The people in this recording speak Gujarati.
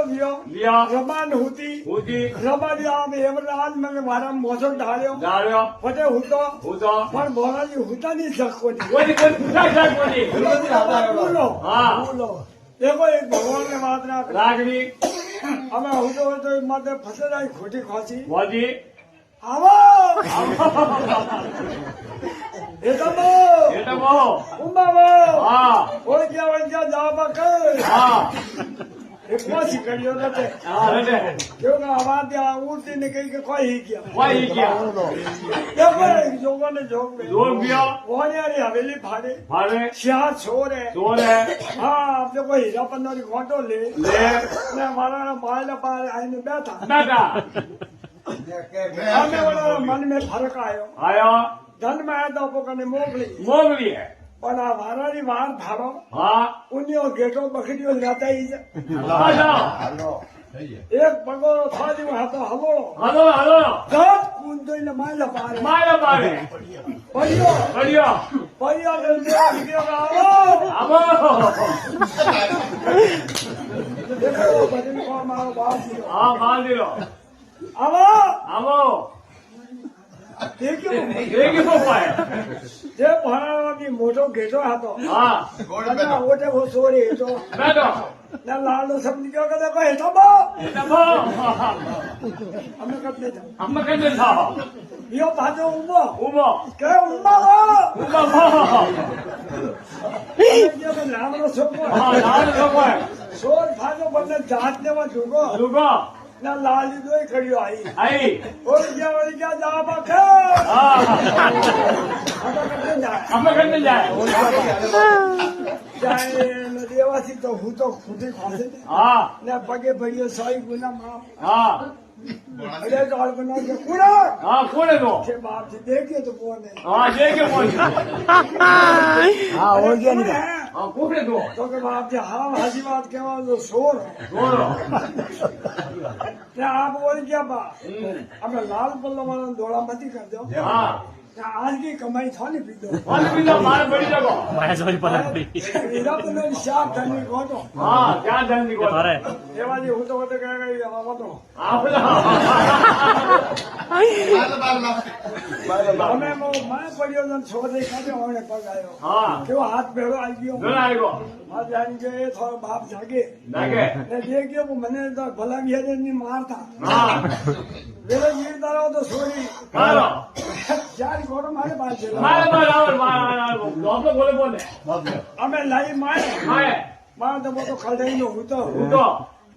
દિયો દિયો રબાન હુતી ઉજી રબાની આમ એવરાજ મને મારા મોસો ઢાળ્યો જાળ્યો પટે હુતો ઉતો પણ બોલાજી હુતાની જકોની કોઈ પૂછા છે કોઈ બોલો હા બોલો देखो एक भगवान ने बात ना રાગની हमें हुतो तो माते फसेलाई खोटी खासी વાજી आवो ये तो એટલે બહુ उम्मा હા वो क्या जावा कर હા एक कोसी करियो रहते હા એટલે क्योंकि आवाज आ उड़ती ने कही के कोई ही किया કોઈ ગયા देखो एक जोगो ने जोग में જોર ગયો वो यारी हवेली फाड़े ભારે श्याह छोर है જોરે हाँ अब देखो हीरा पन्नोरी घोटो ले લે ने हमारा बाहर पार आईने बैठा બેટા हमें वाला मन में फर्क आयो આયો धन में आया तो पोकने मोकली મોગલી હે પણ આ વારાની વાર ધારો હા ઉન્યો ગેટો બખડીઓ જાતા ઈ છે હાલો એક પગોરો થાજી હાથો હલોળો હાલો હાલો ગપ કુંદોઈને માયલા પારે મારે મારે પડ્યો પડ્યો પડ્યો ને દેખ ગયો આવો આવો દેખો બધી કો મારો બાપ છે હા બાંધીલો આવો આવો દેખ્યો દેખી પપ્પાએ જે ભણાવવાની મોટો ગેટો હતો હા અને ઓટે વો સોરી હતો બેટો ને લાલો સમજી ગયો કે દેખો હેઠો બો એટલે બહુ અમે કદને જાવ અમે કઈ થાઓ યો બાજુ ઉભો ઉભો કે ઉમ્મા બો ઉભો બહુ નામનો છોકરો હા લાલ લોકોએ સોર ફાજો બંને જાત દેવા ઢૂંગો લુગો ના લાલી દોય ખડ્યો આઈ આઈ ઓળી ગયા જા બાખે હા અમે અમે કદને જાય કઈ જાય જાય ને દેવાથી તો હું તો ખુદી ખાસે હા ને પગે ભર્યો સોઈ ગુના માં હા અરે ચાલ ગુના કે કુડા હા કોને તો કે બાપ થી દેખ્યો તો કોને હા દેખે મોજ હા ઓળખ્યા નહીં હા કોને તો તો કે બાપ થી હા હાજી વાત કહેવા તો સોર બોલો ને આપ ઓળખ્યા બા અમે લાલ પલ્લો વાળા દોડા મતી કરજો હા આજ की कमाई था नहीं पीतो વાલી બીજો મારે પડી જગો हीरा तो नहीं शाप धनी गोटो હા ક્યાં ધન ની ગોળ एवा जी होतो होतो कह गई आवा तो આપલા हमें वो मैं पड़ियो जन छोड़े काटे होने पग आयो હા केवा हाथ भेड़ो आई गयो ઘણા આવ્યો हाथ जान के थोड़ा बाप जागे લાગે ने देखियो वो मने तो भला भी है नहीं मारता હા वेले जीर दारो तो सोरी કારો चार गोटो मारे पास चलो મારે મારે આવો મારે આપણે બોલે બોલે हमें लाई मारे મારે मार तो वो तो खलदाई नो होतो હું તો